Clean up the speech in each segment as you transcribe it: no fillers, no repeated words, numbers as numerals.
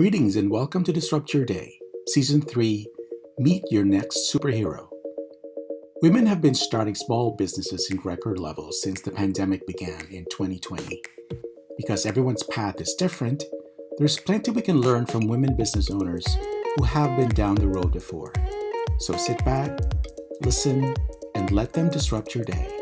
Greetings and welcome to Disrupt Your Day, Season 3, Meet Your Next Superhero. Women have been starting small businesses in record levels since the pandemic began in 2020. Because everyone's path is different, there's plenty we can learn from women business owners who have been down the road before. So sit back, listen, and let them disrupt your day.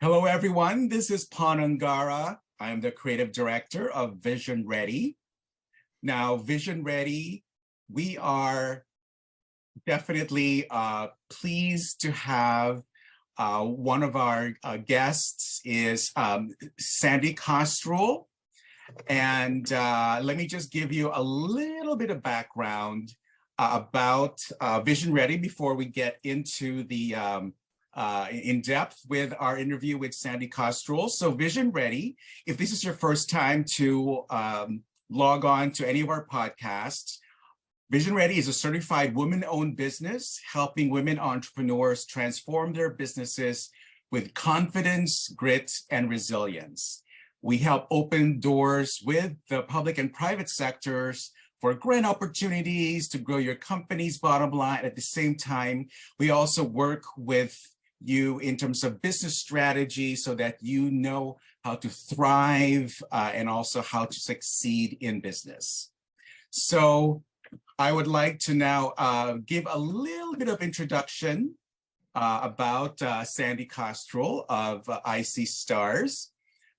Hello, everyone. This is Pon Angara. I am the creative director of VisionReady. Now, VisionReady, we are definitely pleased to have one of our guests is Sandee Kastrul. And let me just give you a little bit of background about VisionReady before we get into the in depth with our interview with Sandee Kastrul. So VisionReady, if this is your first time to log on to any of our podcasts, VisionReady is a certified women-owned business helping women entrepreneurs transform their businesses with confidence, grit, and resilience. We help open doors with the public and private sectors for grant opportunities to grow your company's bottom line. At the same time, we also work with you in terms of business strategy so that you know how to thrive and also how to succeed in business. So I would like to now give a little bit of introduction about Sandee Kastrul of i.c.stars.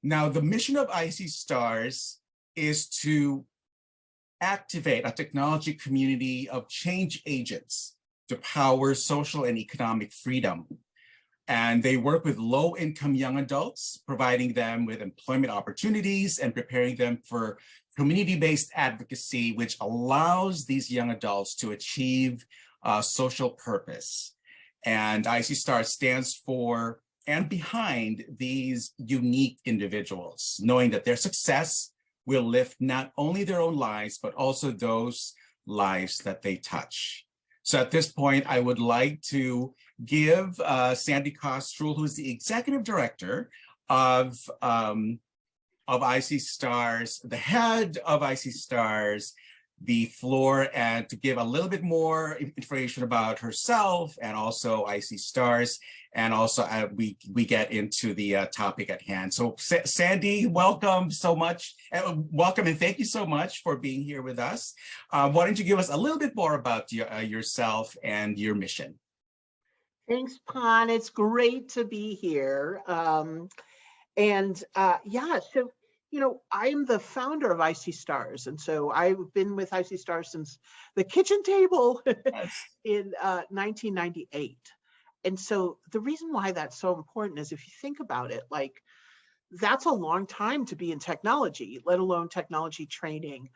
Now, the mission of i.c.stars is to activate a technology community of change agents to power social and economic freedom. And they work with low-income young adults, providing them with employment opportunities and preparing them for community-based advocacy, which allows these young adults to achieve social purpose. And i.c.stars stands for and behind these unique individuals, knowing that their success will lift not only their own lives, but also those lives that they touch. So at this point, I would like to give Sandee Kastrul, who is the executive director of i.c.stars, the head of i.c.stars, the floor, and to give a little bit more information about herself and also i.c.stars, and also we get into the topic at hand. So Sandee, welcome so much. Welcome and thank you so much for being here with us. Why don't you give us a little bit more about yourself and your mission? Thanks, Pon. It's great to be here. Yeah, so, you know, I'm the founder of i.c.stars. And so I've been with i.c.stars since the kitchen table in 1998. And so the reason why that's so important is if you think about it, like, that's a long time to be in technology, let alone technology training.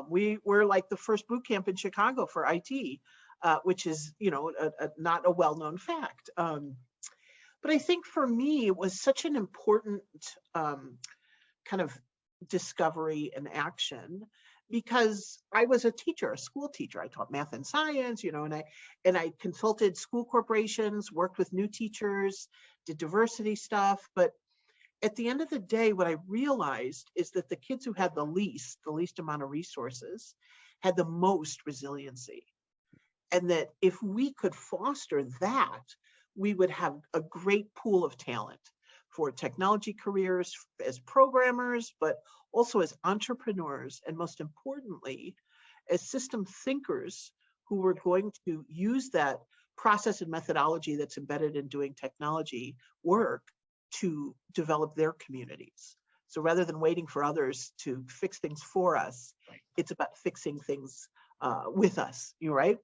We're like the first boot camp in Chicago for IT. Which is, you know, not a well-known fact. But I think for me, it was such an important kind of discovery and action because I was a teacher, a school teacher. I taught math and science, you know, and I consulted school corporations, worked with new teachers, did diversity stuff. But at the end of the day, what I realized is that the kids who had the least amount of resources had the most resiliency. And that if we could foster that, we would have a great pool of talent for technology careers as programmers, but also as entrepreneurs, and most importantly, as system thinkers who were going to use that process and methodology that's embedded in doing technology work to develop their communities. So rather than waiting for others to fix things for us, it's about fixing things with us, you right?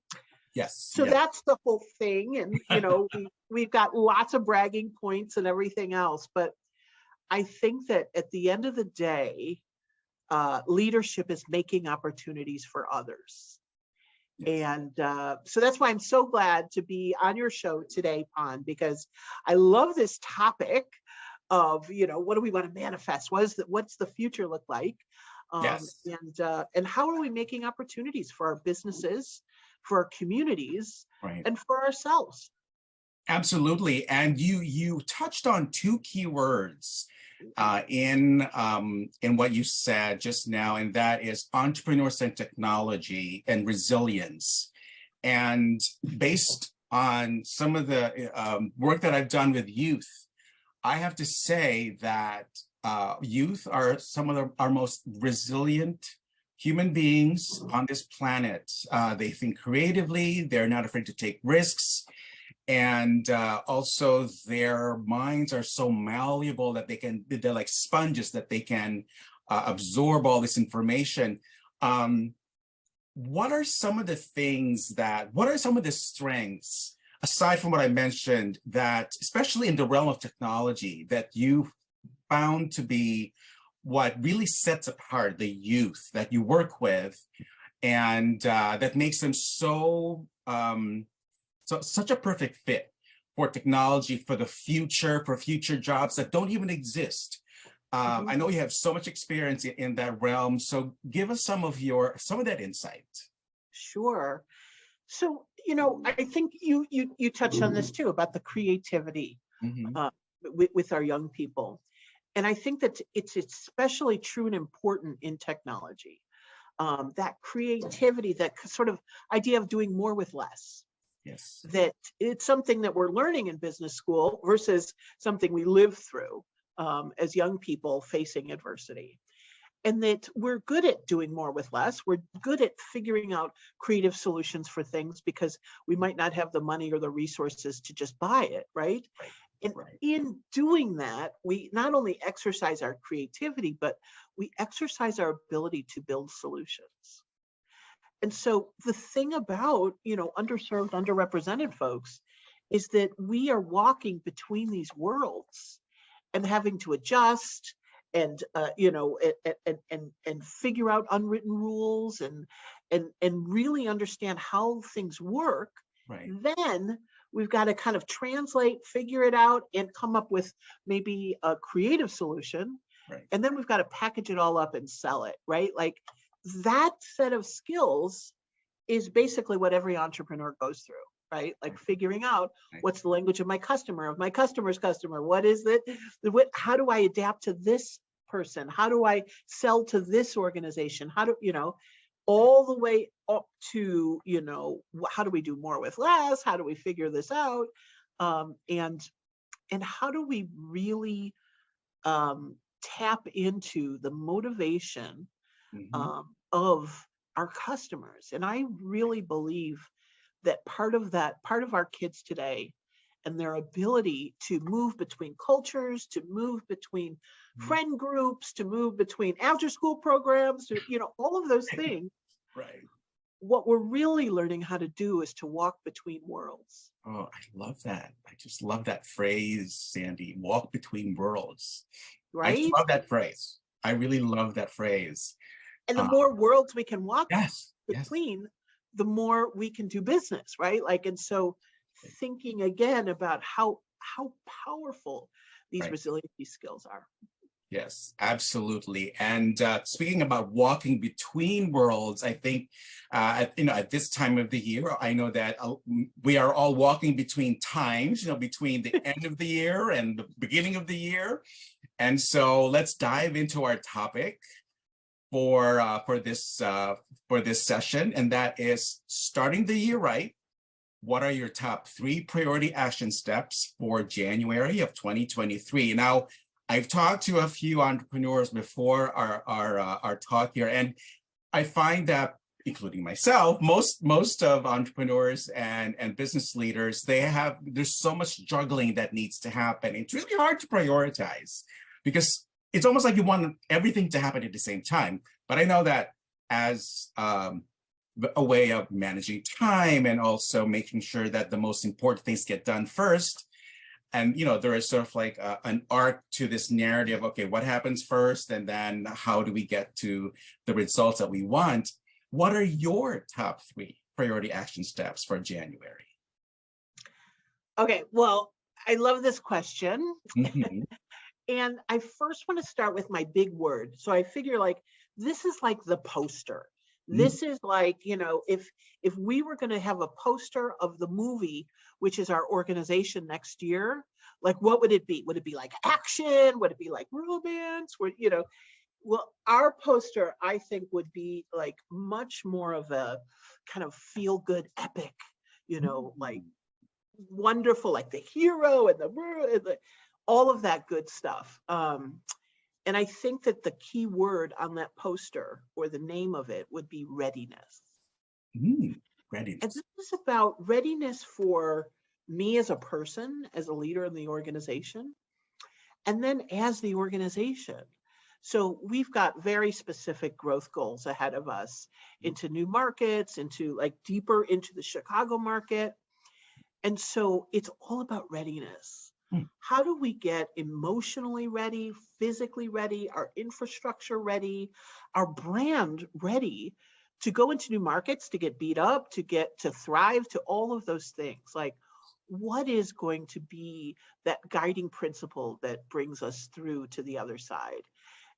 Yes. So that's the whole thing. And, you know, we've got lots of bragging points and everything else. But I think that at the end of the day, leadership is making opportunities for others. Yes. And so that's why I'm so glad to be on your show today, Pon, because I love this topic of, you know, what do we want to manifest? What's the future look like? Yes. And how are we making opportunities for our businesses, for our communities, Right. and for ourselves? Absolutely. And you touched on two key words in what you said just now, and that is entrepreneurs and technology and resilience. And based on some of the work that I've done with youth, I have to say that youth are some of our most resilient human beings on this planet. They think creatively, they're not afraid to take risks. And also their minds are so malleable that they're like sponges that they can absorb all this information. What are some of the strengths, aside from what I mentioned, that especially in the realm of technology, that you found to be what really sets apart the youth that you work with, and that makes them such a perfect fit for technology, for the future, for future jobs that don't even exist? I know you have so much experience in that realm, so give us some of that insight. Sure. So, I think you touched on this too, about the creativity with our young people. And I think that it's especially true and important in technology. That creativity, that sort of idea of doing more with less. Yes. That it's something that we're learning in business school versus something we live through as young people facing adversity. And that we're good at doing more with less. We're good at figuring out creative solutions for things because we might not have the money or the resources to just buy it, right? And in doing that, we not only exercise our creativity, but we exercise our ability to build solutions. And so the thing about, underserved, underrepresented folks is that we are walking between these worlds and having to adjust and figure out unwritten rules and really understand how things work. Right. Then we've got to kind of translate, figure it out, and come up with maybe a creative solution. Right. And then we've got to package it all up and sell it, right? Like that set of skills is basically what every entrepreneur goes through, right? Like figuring out what's the language of my customer, of my customer's customer. What is it? How do I adapt to this person? How do I sell to this organization? How do, all the way up to, how do we do more with less? How do we figure this out? And how do we really tap into the motivation of our customers? And I really believe that part of our kids today and their ability to move between cultures, to move between friend groups, to move between after school programs, to, all of those things. Right. What we're really learning how to do is to walk between worlds. Oh, I love that. I just love that phrase, Sandee, walk between worlds. Right? I just love that phrase. I really love that phrase. And the more worlds we can walk between, yes, the more we can do business, right? Like, and so thinking again about how powerful these resiliency skills are. Yes, absolutely. And speaking about walking between worlds, I think, at this time of the year, I know that we are all walking between times, between the end of the year and the beginning of the year. And so let's dive into our topic for this session, and that is starting the year right. What are your top 3 priority action steps for January of 2023? Now, I've talked to a few entrepreneurs before our talk here, and I find that, including myself, most of entrepreneurs and business leaders, there's so much juggling that needs to happen. It's really hard to prioritize because it's almost like you want everything to happen at the same time. But I know that as a way of managing time and also making sure that the most important things get done first. And, there is sort of like an arc to this narrative. Okay, what happens first? And then how do we get to the results that we want? What are your top 3 priority action steps for January? Okay, well, I love this question. Mm-hmm. And I first want to start with my big word. So I figure like this is like the poster. Mm. This is like, you know, if we were going to have a poster of the movie, which is our organization next year, like what would it be? Would it be like action? Would it be like romance? Would, you know, well, our poster, I think, would be like much more of a kind of feel good epic, you know, like wonderful, like the hero and the all of that good stuff. And I think that the key word on that poster or the name of it would be readiness. And Readiness. this is about readiness for me as a person, as a leader in the organization, and then as the organization. So we've got very specific growth goals ahead of us into new markets, into like deeper into the Chicago market. And so it's all about readiness. How do we get emotionally ready, physically ready, our infrastructure ready, our brand ready to go into new markets, to get beat up, to thrive, to all of those things? Like, what is going to be that guiding principle that brings us through to the other side?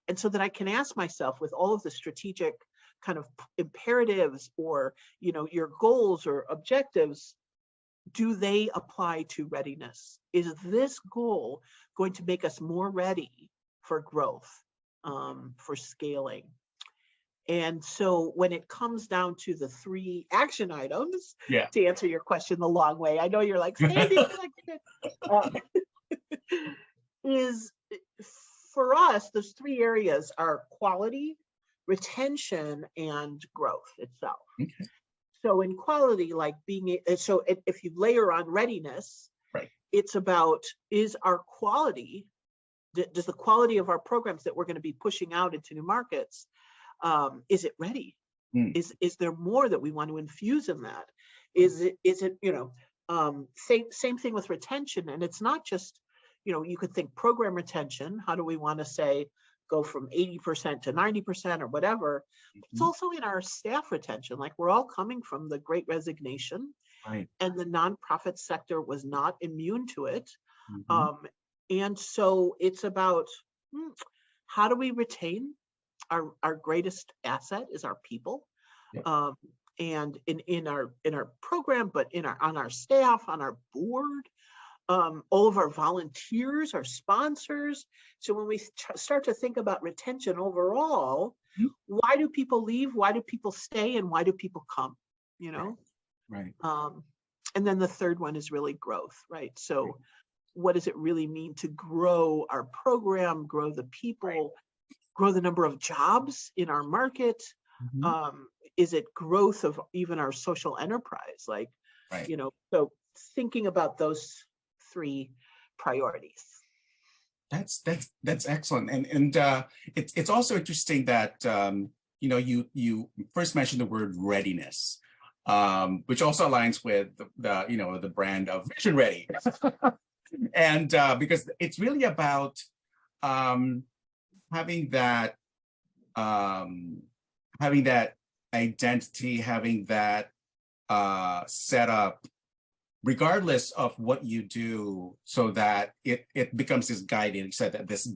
And so that I can ask myself, with all of the strategic kind of imperatives or, you know, your goals or objectives, do they apply to readiness? Is this goal going to make us more ready for growth, for scaling? And so when it comes down to the 3 action items, to answer your question the long way, I know you're like, Sandee, is for us, those 3 areas are quality, retention, and growth itself. Okay. So in quality, like being, so if you layer on readiness, right, it's about, is our quality, does the quality of our programs that we're going to be pushing out into new markets, is it ready? Is there more that we want to infuse in that? Is it, you know, same thing with retention. And it's not just, you know, you could think program retention. How do we want to say, go from 80% to 90% or whatever? It's also in our staff retention. Like, we're all coming from the Great Resignation, right, and the nonprofit sector was not immune to it. And so it's about how do we retain our greatest asset is our people. And in our program, but on our staff, on our board, all of our volunteers, our sponsors. So when we start to think about retention overall, why do people leave? Why do people stay? And why do people come? You know? Right. And then the third one is really growth, right? So what does it really mean to grow our program, grow the people, grow the number of jobs in our market? Is it growth of even our social enterprise? Like, you know, so thinking about those 3 priorities. That's excellent, and it's also interesting that you know, you first mentioned the word readiness, which also aligns with the you know, the brand of VisionReady, and because it's really about having that identity, having that setup, regardless of what you do, so that it becomes this guiding, this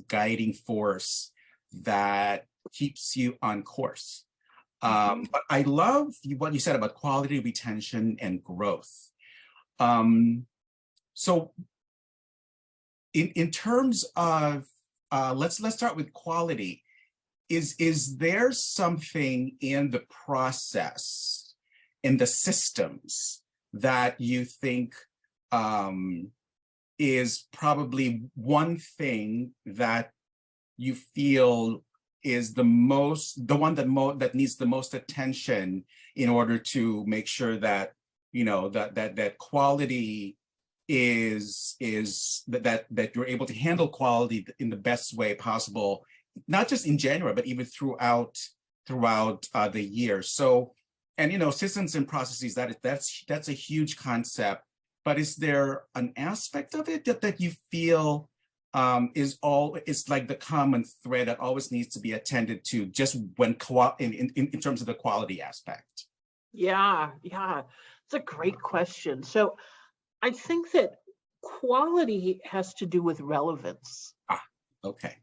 guiding force that keeps you on course. But I love what you said about quality, retention, and growth. So in terms of, let's start with quality. Is there something in the process, in the systems, that you think is probably one thing that you feel is the one that needs the most attention in order to make sure that, you know, that quality is that you're able to handle quality in the best way possible, not just in January, but even throughout the year? So, and you know, systems and processes, that's a huge concept. But is there an aspect of it that you feel is like the common thread that always needs to be attended to, just when in terms of the quality aspect? Yeah, it's a great question. So I think that quality has to do with relevance. Okay.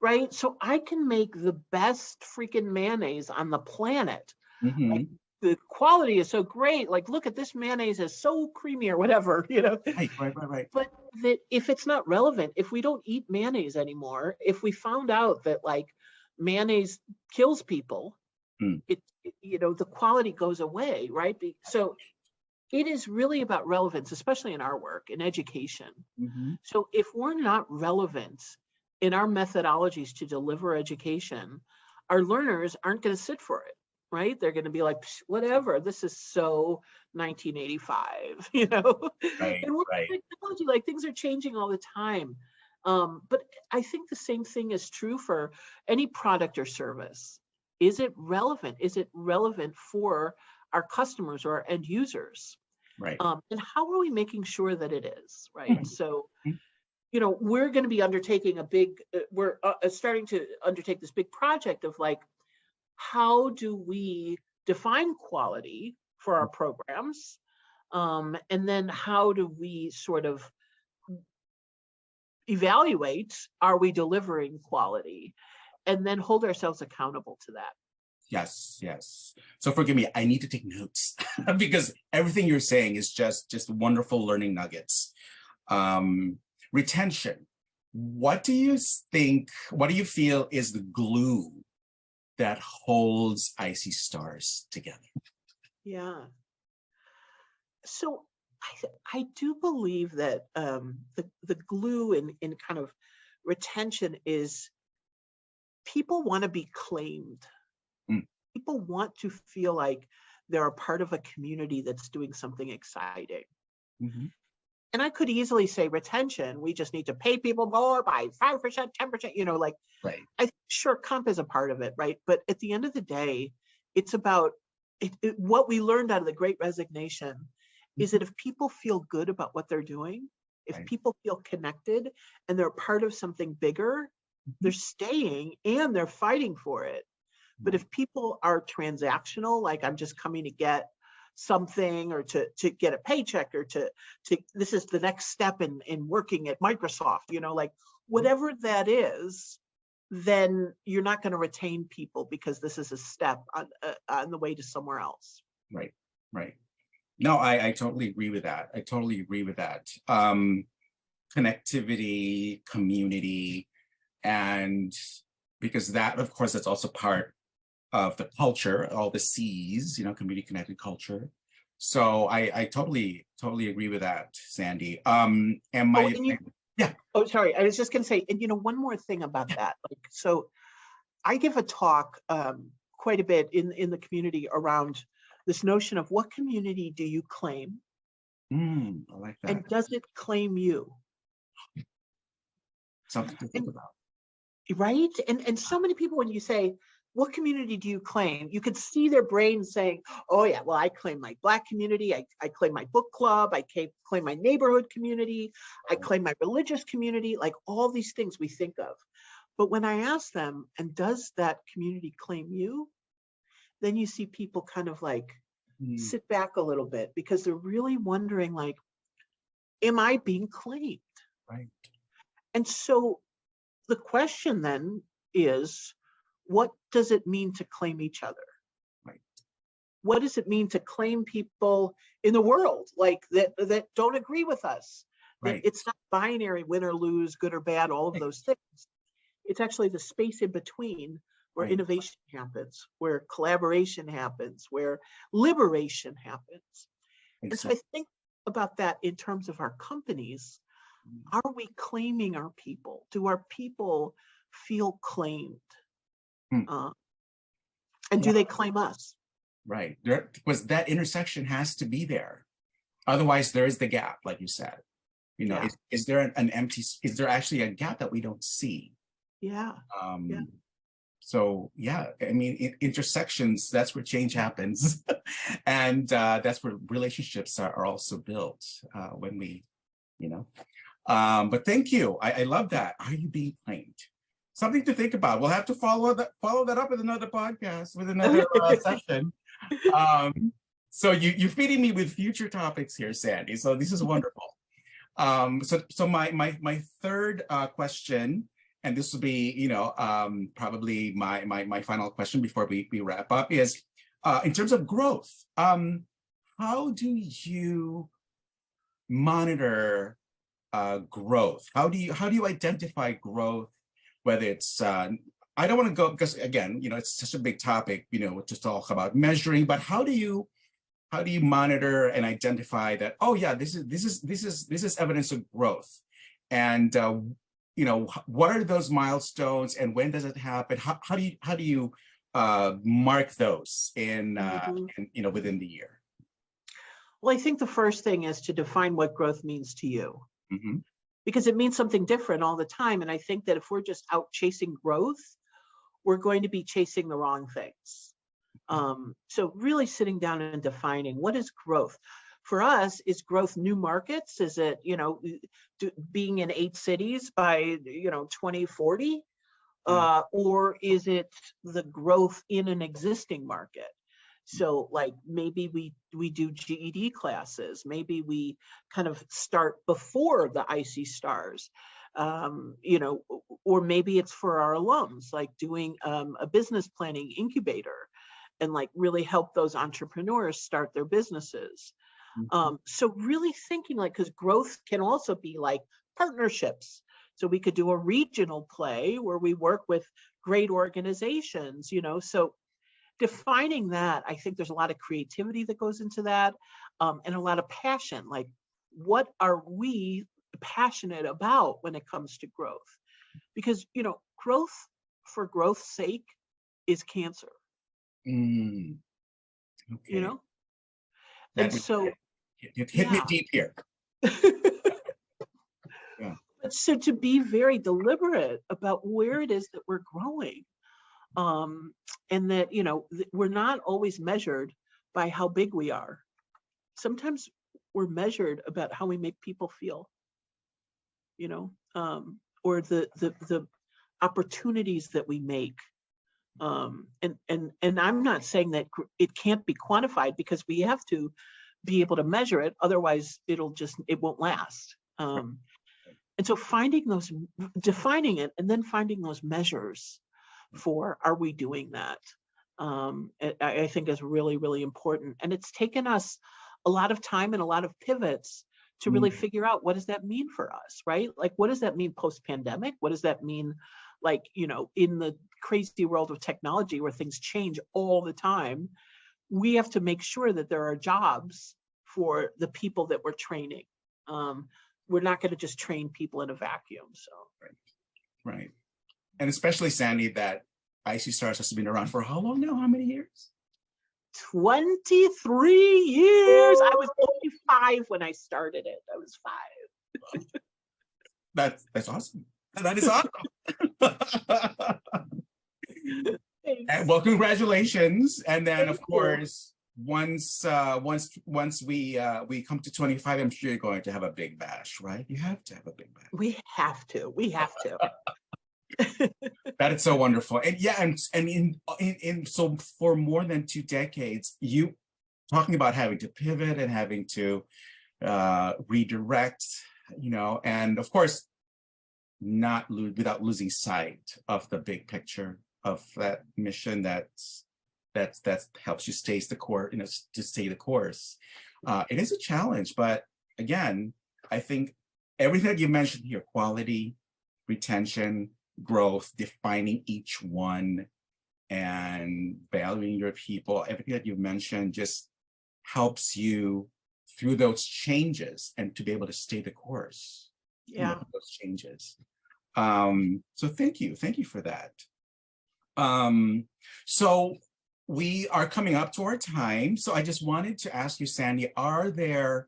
right? So I can make the best freaking mayonnaise on the planet. Like the quality is so great. Like, look at this mayonnaise is so creamy or whatever, you know. Right. But that if it's not relevant, if we don't eat mayonnaise anymore, if we found out that like mayonnaise kills people, you know, the quality goes away, right? So it is really about relevance, especially in our work in education. So if we're not relevant in our methodologies to deliver education, our learners aren't going to sit for it, right? They're going to be like, whatever, this is so 1985, you know? And we're technology, like things are changing all the time. But I think the same thing is true for any product or service. Is it relevant? Is it relevant for our customers or our end users? Right. And how are we making sure that it is, right? So, you know, we're going to be undertaking a big, we're starting to undertake this big project of like, how do we define quality for our programs? And then how do we sort of evaluate, are we delivering quality? And then hold ourselves accountable to that. Yes. So forgive me, I need to take notes because everything you're saying is just wonderful learning nuggets. Retention. What do you feel is the glue that holds i.c.stars together? Yeah. So I do believe that the glue in kind of retention is people want to be claimed. People want to feel like they're a part of a community that's doing something exciting. And I could easily say retention, we just need to pay people more by 5%, 10%, you know, like, I think sure, comp is a part of it, right? But at the end of the day, it's about what we learned out of the Great Resignation is that if people feel good about what they're doing, if people feel connected and they're part of something bigger, they're staying and they're fighting for it. But if people are transactional, like I'm just coming to get something or to get a paycheck or to this is the next step in working at Microsoft, you know, like whatever that is, then you're not going to retain people because this is a step on the way to somewhere else. Right. No, I totally agree with that. Connectivity, community, and because that, of course, that's also part of the culture, all the C's, you know, community connected culture. So I totally agree with that, Sandee. Oh, sorry. I was just going to say, and you know, one more thing about that. Like, so I give a talk quite a bit in the community around this notion of what community do you claim? I like that. And does it claim you? Something to think about. Right? And so many people, when you say, what community do you claim? You could see their brain saying, oh yeah, well, I claim my Black community. I claim my book club. I claim my neighborhood community. I claim my religious community, like all these things we think of. But when I ask them, and does that community claim you? Then you see people kind of like sit back a little bit because they're really wondering like, am I being claimed? Right. And so the question then is, what does it mean to claim each other? Right. What does it mean to claim people in the world like that don't agree with us? Right. It's not binary, win or lose, good or bad, all of those things. It's actually the space in between where innovation happens, where collaboration happens, where liberation happens. And so I think about that in terms of our companies. Are we claiming our people? Do our people feel claimed? And do they claim us? Right. Because that intersection has to be there. Otherwise, there is the gap, like you said. You know, is there an empty, is there actually a gap that we don't see? So, I mean, intersections, that's where change happens. And that's where relationships are also built when we, you know. But thank you. I love that. Are you being claimed? Something to think about. We'll have to follow that up with another podcast, with another session. So you're feeding me with future topics here, Sandee. So this is wonderful. So my third question and this will be, probably my final question before we wrap up is, in terms of growth, how do you monitor growth? How do you identify growth? Whether it's I don't want to go, because again, it's such a big topic, to talk about measuring, but how do you monitor and identify that, oh yeah, this is evidence of growth, and what are those milestones, and when does it happen? How do you mark those in within the year? Well, I think the first thing is to define what growth means to you, Mm-hmm. because it means something different all the time. And I think that if we're just out chasing growth, we're going to be chasing the wrong things. So really sitting down and defining what is growth. For us, is growth new markets? Is it, being in 8 cities by, 2040? Or is it the growth in an existing market? So like maybe we do GED classes, maybe we kind of start before the i.c.stars, or maybe it's for our alums, like doing a business planning incubator and like really help those entrepreneurs start their businesses. So really thinking like, because growth can also be like partnerships. So we could do a regional play where we work with great organizations, so defining that, I think there's a lot of creativity that goes into that, and a lot of passion. Like, what are we passionate about when it comes to growth? Because, growth for growth's sake is cancer. Okay. And so it hit me deep here. Yeah. But so to be very deliberate about where it is that we're growing, and that, we're not always measured by how big we are. Sometimes we're measured about how we make people feel, or the opportunities that we make. And I'm not saying that it can't be quantified, because we have to be able to measure it. Otherwise, it won't last. And so defining it, and then finding those measures for, are we doing that? I think is really, really important. And it's taken us a lot of time and a lot of pivots to really figure out, what does that mean for us, right? Like, what does that mean post-pandemic? What does that mean, like, in the crazy world of technology where things change all the time? We have to make sure that there are jobs for the people that we're training. We're not going to just train people in a vacuum. So Right. And especially, Sandee, that i.c.stars has been around for how long now? How many years? 23 years. I was only 5 when I started it. I was 5. That's awesome. That is awesome. And, well, congratulations. And then, of course, once we come to 25, I'm sure you're going to have a big bash, right? You have to have a big bash. We have to. That is so wonderful. And yeah, and so for more than 2 decades, you talking about having to pivot and having to redirect, and of course, without losing sight of the big picture of that mission that helps you stay the course, to stay the course. It is a challenge, but again, I think everything that you mentioned here, quality, retention, growth, defining each one, and valuing your people, everything that you've mentioned just helps you through those changes and to be able to stay the course. Yeah. Those changes. So thank you for that. So we are coming up to our time. So I just wanted to ask you, Sandee, are there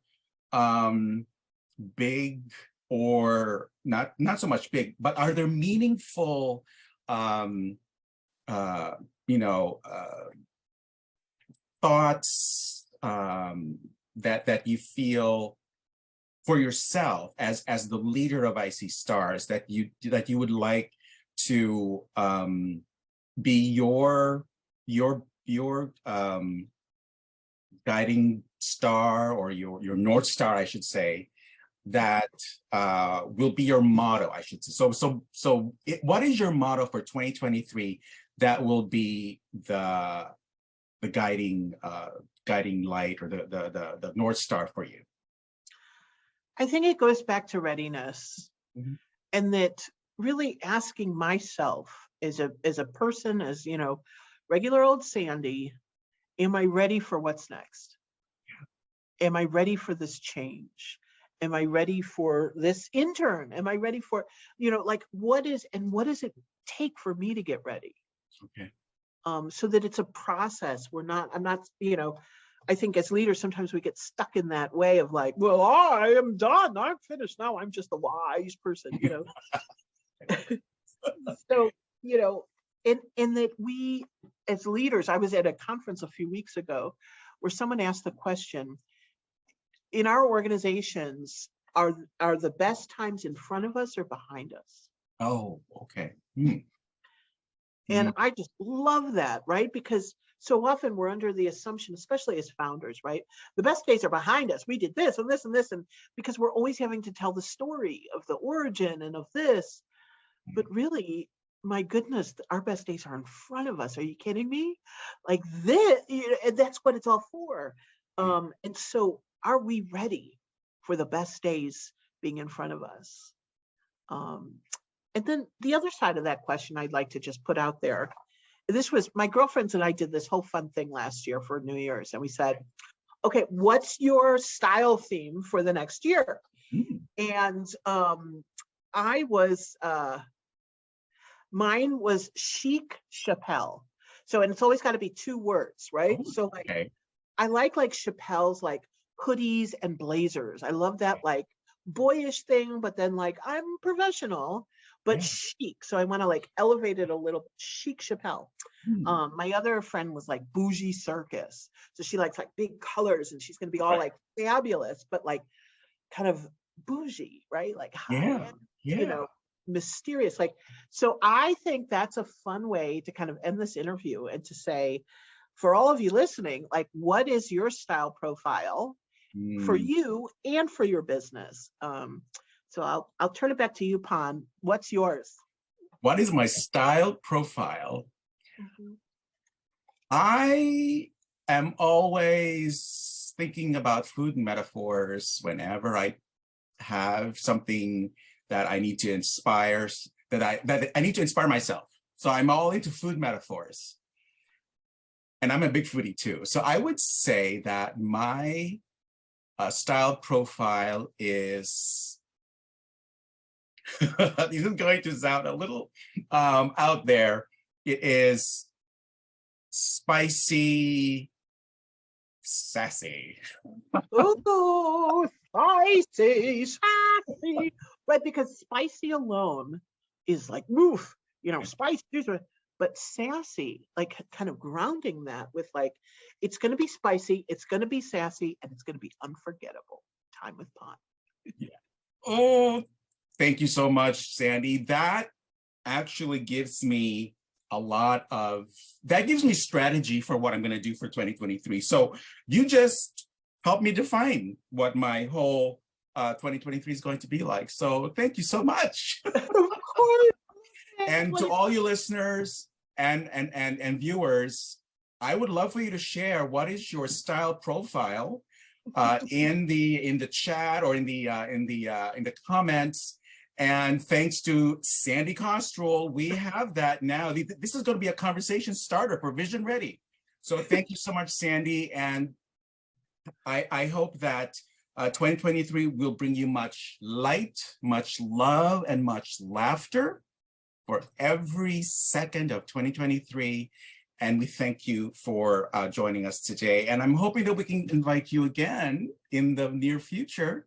big, or not so much big, but are there meaningful thoughts that you feel for yourself as the leader of i.c.stars that you would like to be your guiding star, or your North Star, I should say, that will be your motto, I should say. What is your motto for 2023 that will be the guiding light or the North Star for you? I think it goes back to readiness, Mhm. and that really asking myself as a person, as regular old Sandee, am I ready for what's next? Am I ready for this change? Am I ready for this intern? Am I ready for, like what does it take for me to get ready? Okay. So that it's a process. I'm not, I think as leaders, sometimes we get stuck in that way of like, well, I am done. I'm finished now. I'm just a wise person, So, in that we as leaders, I was at a conference a few weeks ago where someone asked the question, in our organizations, are the best times in front of us or behind us? Oh, okay. Mm. And I just love that, right? Because so often we're under the assumption, especially as founders, right? The best days are behind us. We did this and this and this, and because we're always having to tell the story of the origin and of this. But really, my goodness, our best days are in front of us. Are you kidding me? Like this, and that's what it's all for. And so are we ready for the best days being in front of us? And then the other side of that question I'd like to just put out there. This was my girlfriends and I did this whole fun thing last year for New Year's. And we said, okay, what's your style theme for the next year? And I was, mine was chic Chappelle. So, and it's always got to be two words, right? Oh, so like, okay. I like Chappelle's like hoodies and blazers. I love that like boyish thing, but then like I'm professional, but Yeah. chic. So I want to like elevate it a little. Chic Chappelle. My other friend was like bougie circus. So she likes like big colors and she's going to be all like fabulous, but like kind of bougie, right? Like high end, mysterious. Like, so I think that's a fun way to kind of end this interview and to say, for all of you listening, like, what is your style profile for you and for your business? So I'll turn it back to you, Pon. What's yours? What is my style profile? I am always thinking about food metaphors whenever I have something that I need to inspire, that I need to inspire myself. So I'm all into food metaphors. And I'm a big foodie too. So I would say that my style profile is, this is going to sound a little out there. It is spicy, sassy. Ooh, spicy, sassy. Right, because spicy alone is like, woof, spicy, but sassy, like kind of grounding that with like, it's going to be spicy, it's going to be sassy, and it's going to be unforgettable. Time with Pon. Yeah. Oh, thank you so much, Sandee. That actually gives me that gives me strategy for what I'm going to do for 2023. So you just helped me define what my whole 2023 is going to be like. So thank you so much. Of course. And to all you listeners and viewers, I would love for you to share what is your style profile in the chat or in the comments. And thanks to Sandee Kastrul, we have that now. This is going to be a conversation starter for VisionReady. So thank you so much, Sandee. And I hope that 2023 will bring you much light, much love, and much laughter for every second of 2023. And we thank you for joining us today. And I'm hoping that we can invite you again in the near future,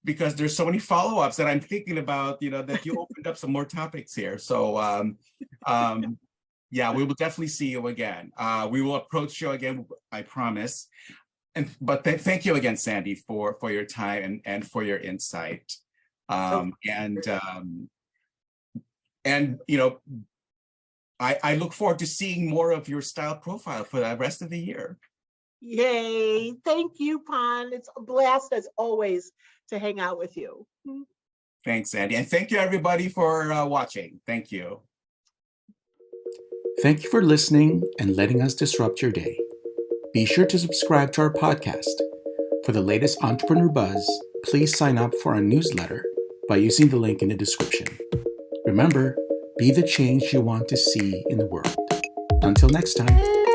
because there's so many follow-ups that I'm thinking about, that you opened up some more topics here. So yeah, we will definitely see you again. We will approach you again, I promise. But thank you again, Sandee, for your time and for your insight. I look forward to seeing more of your style profile for the rest of the year. Yay. Thank you, Pon. It's a blast as always to hang out with you. Thanks, Sandy. And thank you, everybody, for watching. Thank you. Thank you for listening and letting us disrupt your day. Be sure to subscribe to our podcast. For the latest entrepreneur buzz, please sign up for our newsletter by using the link in the description. Remember, be the change you want to see in the world. Until next time.